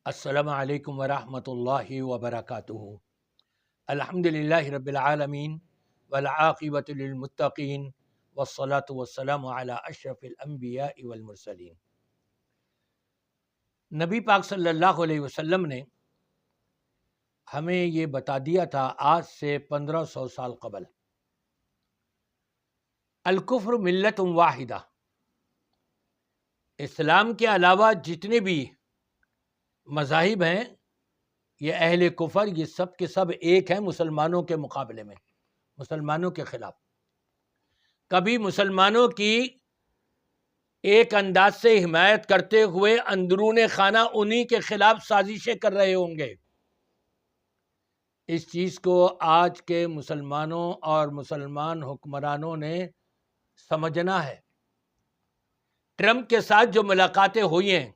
السلام علیکم ورحمۃ اللہ وبرکاتہ۔ الحمدللہ رب العالمین والعاقبۃ للمتقین والصلاة والسلام علی اشرف الانبیاء والمرسلین۔ نبی پاک صلی اللہ علیہ وسلم نے ہمیں یہ بتا دیا تھا آج سے 1500 سال قبل، الکفر ملت واحدہ، اسلام کے علاوہ جتنے بھی مذاہب ہیں یہ اہل کفر، یہ سب کے سب ایک ہیں مسلمانوں کے مقابلے میں، مسلمانوں کے خلاف۔ کبھی مسلمانوں کی ایک انداز سے حمایت کرتے ہوئے اندرون خانہ انہی کے خلاف سازشیں کر رہے ہوں گے۔ اس چیز کو آج کے مسلمانوں اور مسلمان حکمرانوں نے سمجھنا ہے۔ ٹرمپ کے ساتھ جو ملاقاتیں ہوئی ہیں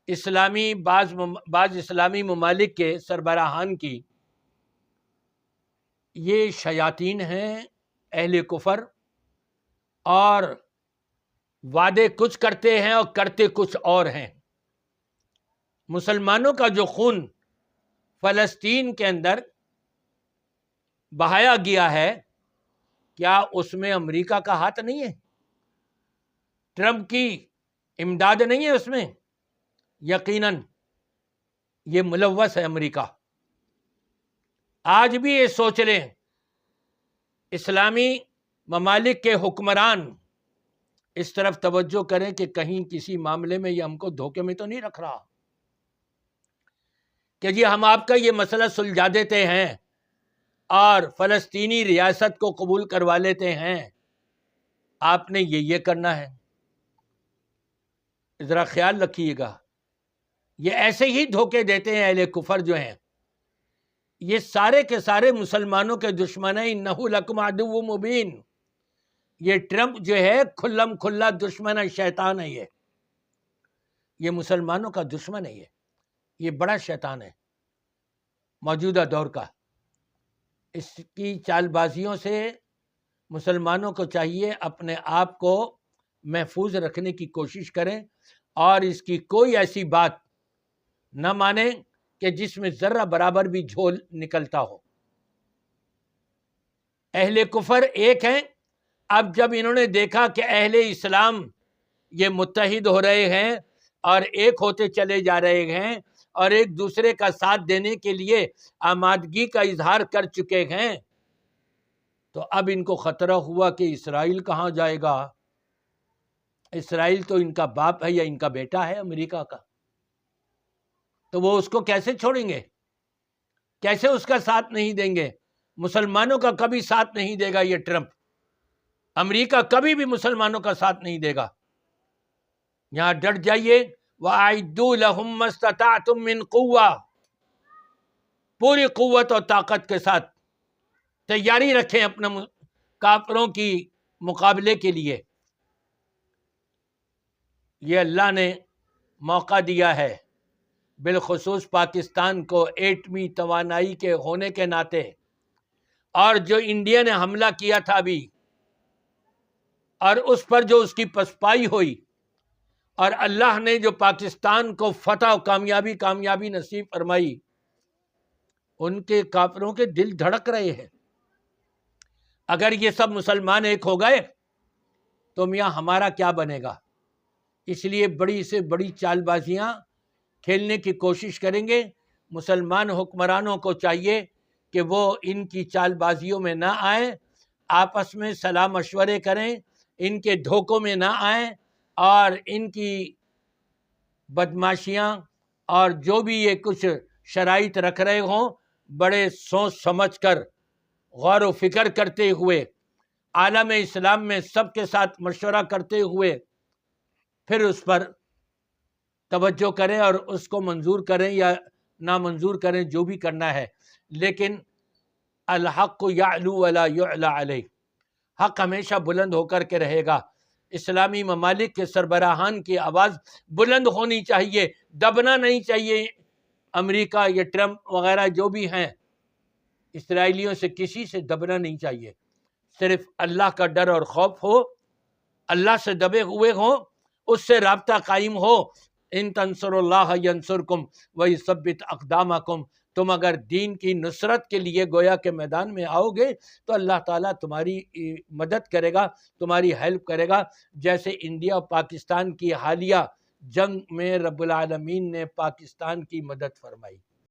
بعض اسلامی ممالک کے سربراہان کی، یہ شیاطین ہیں، اہل کفر، اور وعدے کچھ کرتے ہیں اور کرتے کچھ اور ہیں۔ مسلمانوں کا جو خون فلسطین کے اندر بہایا گیا ہے، کیا اس میں امریکہ کا ہاتھ نہیں ہے؟ ٹرمپ کی امداد نہیں ہے اس میں؟ یقیناً یہ ملوث ہے امریکہ۔ آج بھی یہ سوچ لیں، اسلامی ممالک کے حکمران اس طرف توجہ کریں کہ کہیں کسی معاملے میں یہ ہم کو دھوکے میں تو نہیں رکھ رہا کہ جی ہم آپ کا یہ مسئلہ سلجھا دیتے ہیں اور فلسطینی ریاست کو قبول کروا لیتے ہیں، آپ نے یہ کرنا ہے۔ ذرا خیال رکھیے گا، یہ ایسے ہی دھوکے دیتے ہیں اہل کفر جو ہیں۔ یہ سارے کے سارے مسلمانوں کے دشمن ہیں۔ انہ لکم عدو مبین، یہ ٹرمپ جو ہے کھلم کھلا دشمن ہے، شیطان ہے، یہ مسلمانوں کا دشمن ہے، یہ بڑا شیطان ہے موجودہ دور کا۔ اس کی چال بازیوں سے مسلمانوں کو چاہیے اپنے آپ کو محفوظ رکھنے کی کوشش کریں اور اس کی کوئی ایسی بات نہ مانیں کہ جس میں ذرہ برابر بھی جھول نکلتا ہو۔ اہل کفر ایک ہیں۔ اب جب انہوں نے دیکھا کہ اہل اسلام یہ متحد ہو رہے ہیں اور ایک ہوتے چلے جا رہے ہیں اور ایک دوسرے کا ساتھ دینے کے لیے آمادگی کا اظہار کر چکے ہیں، تو اب ان کو خطرہ ہوا کہ اسرائیل کہاں جائے گا؟ اسرائیل تو ان کا باپ ہے یا ان کا بیٹا ہے امریکہ کا، تو وہ اس کو کیسے چھوڑیں گے؟ کیسے اس کا ساتھ نہیں دیں گے؟ مسلمانوں کا کبھی ساتھ نہیں دے گا یہ ٹرمپ، امریکہ کبھی بھی مسلمانوں کا ساتھ نہیں دے گا۔ یہاں ڈٹ جائیے، وَأَعِدُّوا لَهُم مَّا اسْتَطَعْتُم مِّن قُوَّةٍ، پوری قوت اور طاقت کے ساتھ تیاری رکھیں اپنے کافروں کی مقابلے کے لیے۔ یہ اللہ نے موقع دیا ہے، بالخصوص پاکستان کو ایٹمی توانائی کے ہونے کے ناطے، اور جو انڈیا نے حملہ کیا تھا ابھی اور اس پر جو اس کی پسپائی ہوئی، اور اللہ نے جو پاکستان کو فتح و کامیابی نصیب فرمائی، ان کے کافروں کے دل دھڑک رہے ہیں۔ اگر یہ سب مسلمان ایک ہو گئے تو میاں ہمارا کیا بنے گا؟ اس لیے بڑی سے بڑی چال بازیاں کھیلنے کی کوشش کریں گے۔ مسلمان حکمرانوں کو چاہیے کہ وہ ان کی چال بازیوں میں نہ آئیں، آپس میں صلاح مشورے کریں، ان کے دھوکوں میں نہ آئیں، اور ان کی بدماشیاں اور جو بھی یہ کچھ شرائط رکھ رہے ہوں، بڑے سوچ سمجھ کر غور و فکر کرتے ہوئے، عالم اسلام میں سب کے ساتھ مشورہ کرتے ہوئے پھر اس پر توجہ کریں اور اس کو منظور کریں یا نامنظور کریں، جو بھی کرنا ہے۔ لیکن الحق یعلو ولا یعلی علیہ، حق ہمیشہ بلند ہو کر کے رہے گا۔ اسلامی ممالک کے سربراہان کی آواز بلند ہونی چاہیے، دبنا نہیں چاہیے۔ امریکہ یا ٹرمپ وغیرہ جو بھی ہیں، اسرائیلیوں سے کسی سے دبنا نہیں چاہیے۔ صرف اللہ کا ڈر اور خوف ہو، اللہ سے دبے ہوئے ہوں، اس سے رابطہ قائم ہو، ان تنصر اللہ ینصرکم ویثبت اقدامکم، تم اگر دین کی نصرت کے لیے گویا کے میدان میں آؤ گے تو اللہ تعالیٰ تمہاری مدد کرے گا، تمہاری ہیلپ کرے گا، جیسے انڈیا اور پاکستان کی حالیہ جنگ میں رب العالمین نے پاکستان کی مدد فرمائی۔